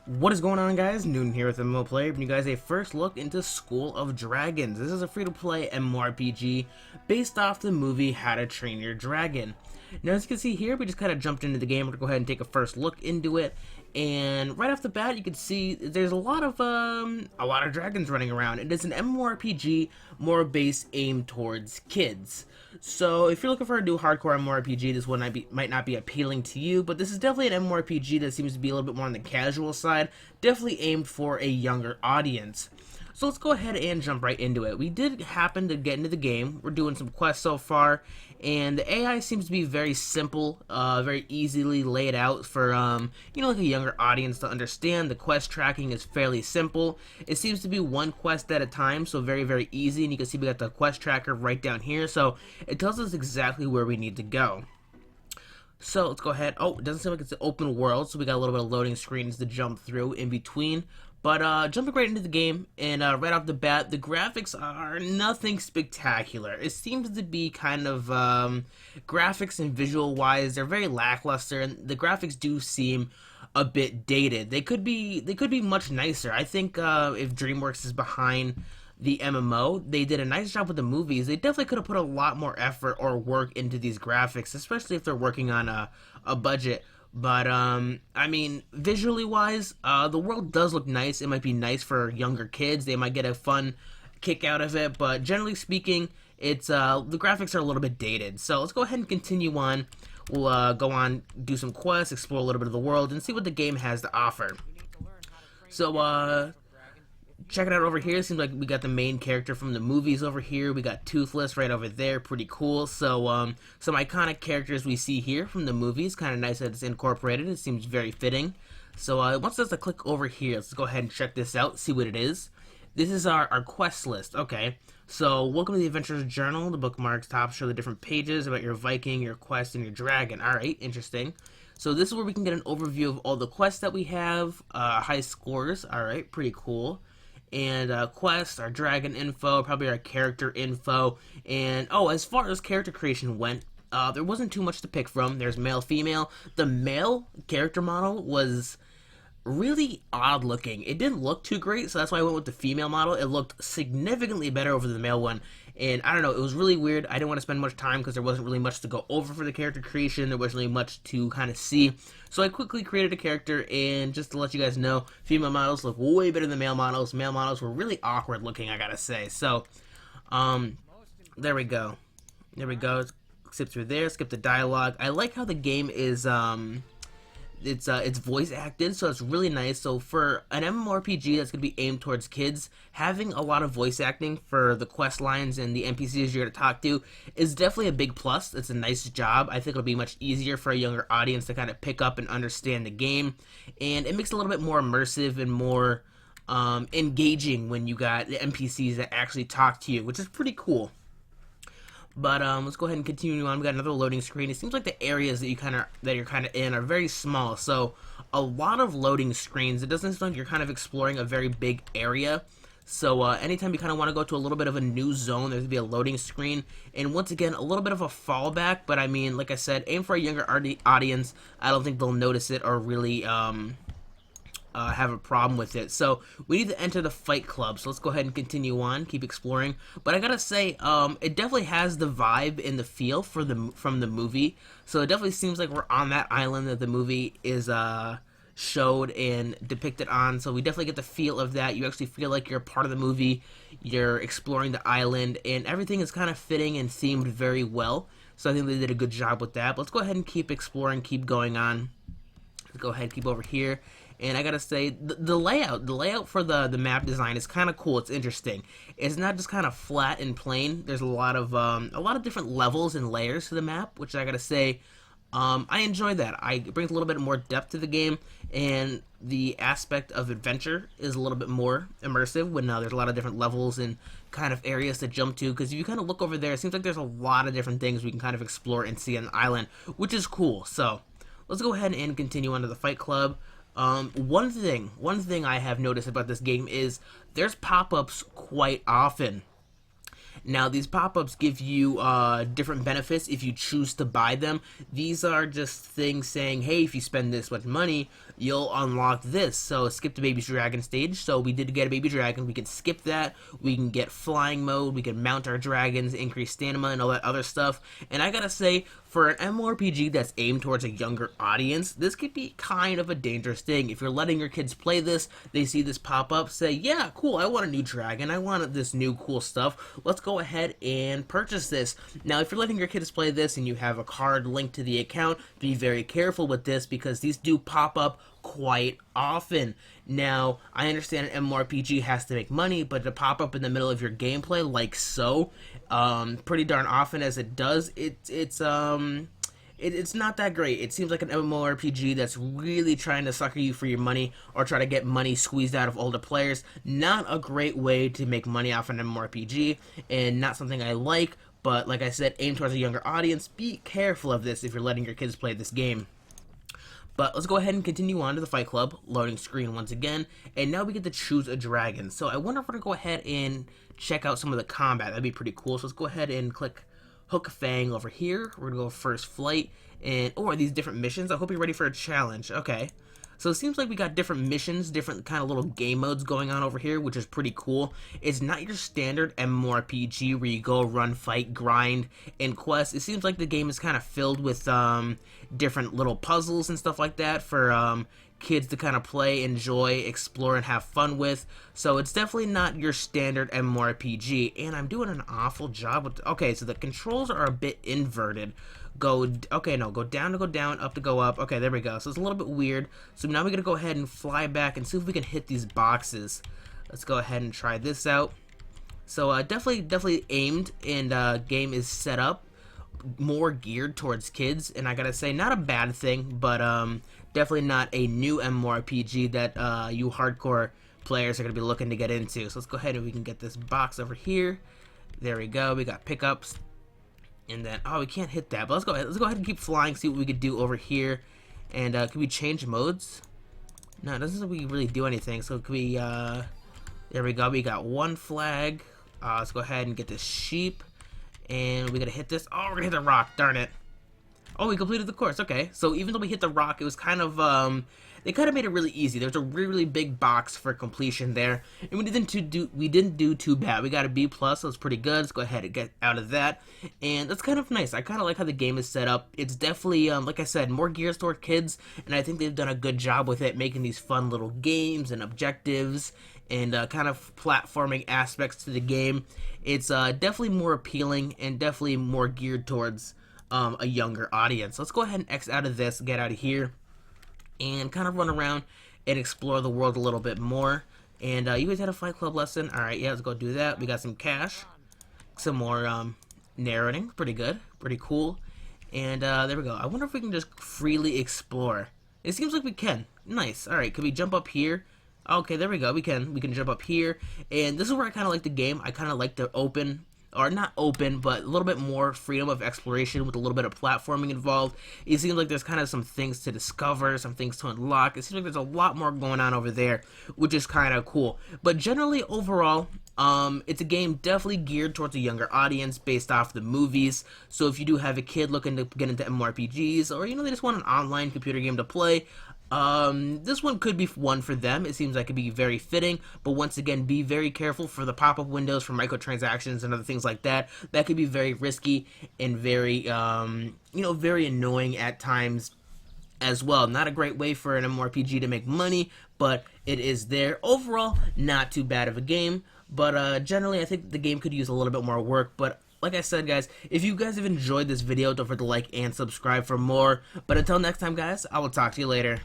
What is going on, guys? Noon here with MMO Player, bringing you guys a first look into School of Dragons. This is a free-to-play MMORPG based off the movie How to Train Your Dragon. Now, as you can see here, we just kind of jumped into the game. We're going to go ahead and take a first look into it. And right off the bat, you can see there's a lot of dragons running around. It is an MMORPG more based aimed towards kids. So if you're looking for a new hardcore MMORPG, this one might not be appealing to you, but this is definitely an MMORPG that seems to be a little bit more on the casual side, definitely aimed for a younger audience. So let's go ahead and jump right into it. We did happen to get into the game. We're doing some quests so far, and the AI seems to be very simple, very easily laid out for, like a younger audience to understand. The quest tracking is fairly simple. It seems to be one quest at a time, so very, very easy, and you can see we got the quest tracker right down here, so it tells us exactly where we need to go. So let's go ahead. Oh, it doesn't seem like it's an open world, so we got a little bit of loading screens to jump through in between. But jumping right into the game, and right off the bat, the graphics are nothing spectacular. It seems to be kind of, graphics and visual-wise, they're very lackluster, and the graphics do seem a bit dated. They could be much nicer. I think if DreamWorks is behind the MMO, they did a nice job with the movies. They definitely could have put a lot more effort or work into these graphics, especially if they're working on a budget. But, I mean, visually wise, the world does look nice. It might be nice for younger kids. They might get a fun kick out of it. But generally speaking, it's, the graphics are a little bit dated. So let's go ahead and continue on. We'll, go on, do some quests, explore a little bit of the world, and see what the game has to offer. So, check it out over here. Seems like we got the main character from the movies over here. We got Toothless right over there. Pretty cool. So, some iconic characters we see here from the movies. Kind of nice that it's incorporated. It seems very fitting. So, it wants us to click over here. Let's go ahead and check this out, see what it is. This is our quest list. Okay. So, welcome to the Adventurer's Journal. The bookmarks top show the different pages about your Viking, your quest, and your dragon. Alright, interesting. So, this is where we can get an overview of all the quests that we have. High scores. Alright, pretty cool. And quests, our dragon info, probably our character info, and as far as character creation went, there wasn't too much to pick from. There's male, female. The male character model was really odd looking. It didn't look too great, so that's why I went with the female model. It looked significantly better over the male one, and I don't know, it was really weird. I didn't want to spend much time because there wasn't really much to go over for the character creation. There wasn't really much to kind of see, so I quickly created a character, and just to let you guys know, female models look way better than male models. Male models were really awkward looking, I gotta say. So, there we go. There we go. Skip through there, skip the dialogue. I like how the game is, it's voice acted, so it's really nice. So for an MMORPG that's going to be aimed towards kids, having a lot of voice acting for the quest lines and the NPCs you're going to talk to is definitely a big plus. It's a nice job. I think it'll be much easier for a younger audience to kind of pick up and understand the game, and it makes it a little bit more immersive and more engaging when you got the NPCs that actually talk to you, which is pretty cool. But let's go ahead and continue on. We got another loading screen. It seems like the areas that you're kind of in are very small, so a lot of loading screens. It doesn't sound like you're kind of exploring a very big area. So anytime you kind of want to go to a little bit of a new zone, there's gonna be a loading screen. And once again, a little bit of a fallback. But I mean, like I said, aim for a younger audience. I don't think they'll notice it or really have a problem with it. So we need to enter the fight club, so let's go ahead and continue on, keep exploring. But I gotta say, it definitely has the vibe and the feel from the movie, so it definitely seems like we're on that island that the movie is showed and depicted on. So we definitely get the feel of that. You actually feel like you're a part of the movie, you're exploring the island, and everything is kind of fitting and themed very well. So I think they did a good job with that. But let's go ahead and keep exploring, keep going on. Let's go ahead and keep over here. And I gotta say, the layout for the map design is kind of cool. It's interesting. It's not just kind of flat and plain. There's a lot of different levels and layers to the map, which I gotta say, I enjoy that. It brings a little bit more depth to the game, and the aspect of adventure is a little bit more immersive when there's a lot of different levels and kind of areas to jump to. Because if you kind of look over there, it seems like there's a lot of different things we can kind of explore and see on the island, which is cool. So let's go ahead and continue on to the fight club. One thing I have noticed about this game is there's pop-ups quite often. Now these pop-ups give you different benefits if you choose to buy them. These are just things saying, hey, if you spend this much money, you'll unlock this. So skip the baby dragon stage. So we did get a baby dragon. We can skip that. We can get flying mode. We can mount our dragons, increase stamina, and all that other stuff. And I gotta say, for an MMORPG that's aimed towards a younger audience, this could be kind of a dangerous thing. If you're letting your kids play this, they see this pop up, say, yeah, cool, I want a new dragon, I want this new cool stuff, let's go ahead and purchase this. Now, if you're letting your kids play this and you have a card linked to the account, be very careful with this because these do pop up quite often. Now, I understand an MMORPG has to make money, but to pop up in the middle of your gameplay like so, pretty darn often as it does, it's not that great. It seems like an MMORPG that's really trying to sucker you for your money or try to get money squeezed out of older players. Not a great way to make money off an MMORPG, and not something I like, but like I said, aimed towards a younger audience. Be careful of this if you're letting your kids play this game. But let's go ahead and continue on to the Fight Club, loading screen once again, and now we get to choose a dragon. So I wonder if we're going to go ahead and check out some of the combat. That'd be pretty cool. So let's go ahead and click Hook Fang over here. We're going to go first flight, and are these different missions? I hope you're ready for a challenge. Okay. So it seems like we got different missions, different kind of little game modes going on over here, which is pretty cool. It's not your standard MMORPG where you go run, fight, grind, and quest. It seems like the game is kind of filled with different little puzzles and stuff like that for kids to kind of play, enjoy, explore, and have fun with. So it's definitely not your standard MMORPG, and I'm doing an awful job with... Okay, so the controls are a bit inverted. Go down to go down, up to go up. Okay, there we go. So it's a little bit weird. So now we're going to go ahead and fly back and see if we can hit these boxes. Let's go ahead and try this out. So definitely aimed, and game is set up more geared towards kids, and I gotta say, not a bad thing, but definitely not a new MMORPG that you hardcore players are gonna be looking to get into. So let's go ahead and we can get this box over here. There we go. We got pickups. And then, oh, we can't hit that, but let's go ahead and keep flying, see what we could do over here. And can we change modes? No, it doesn't seem we really do anything. So can we, there we go, we got one flag. Let's go ahead and get this sheep. And we gotta hit this. Oh, we're gonna hit the rock, darn it. Oh, we completed the course, okay. So even though we hit the rock, it was kind of, they kind of made it really easy. There's a really big box for completion there. And we didn't do too bad. We got a B+, so it's pretty good. Let's go ahead and get out of that. And that's kind of nice. I kind of like how the game is set up. It's definitely, like I said, more geared toward kids. And I think they've done a good job with it, making these fun little games and objectives and kind of platforming aspects to the game. It's definitely more appealing and definitely more geared towards a younger audience. Let's go ahead and X out of this, get out of here, and kind of run around and explore the world a little bit more. And you guys had a Fight Club lesson. Alright, yeah, let's go do that. We got some cash, some more narrating. Pretty good, pretty cool. And there we go. I wonder if we can just freely explore. It seems like we can. Nice. Alright, can we jump up here? Okay, there we go. We can jump up here. And this is where I kind of like the game. I kind of like the open, or not open, but a little bit more freedom of exploration with a little bit of platforming involved. It seems like there's kind of some things to discover, some things to unlock. It seems like there's a lot more going on over there, which is kind of cool. But generally, overall, it's a game definitely geared towards a younger audience based off the movies. So if you do have a kid looking to get into MMORPGs, or, they just want an online computer game to play, this one could be one for them. It seems like it could be very fitting, but once again, be very careful for the pop-up windows for microtransactions and other things like that. That could be very risky and very, very annoying at times as well. Not a great way for an MMORPG to make money, but it is there. Overall, not too bad of a game, but generally, I think the game could use a little bit more work, but like I said, guys, if you guys have enjoyed this video, don't forget to like and subscribe for more. But until next time, guys, I will talk to you later.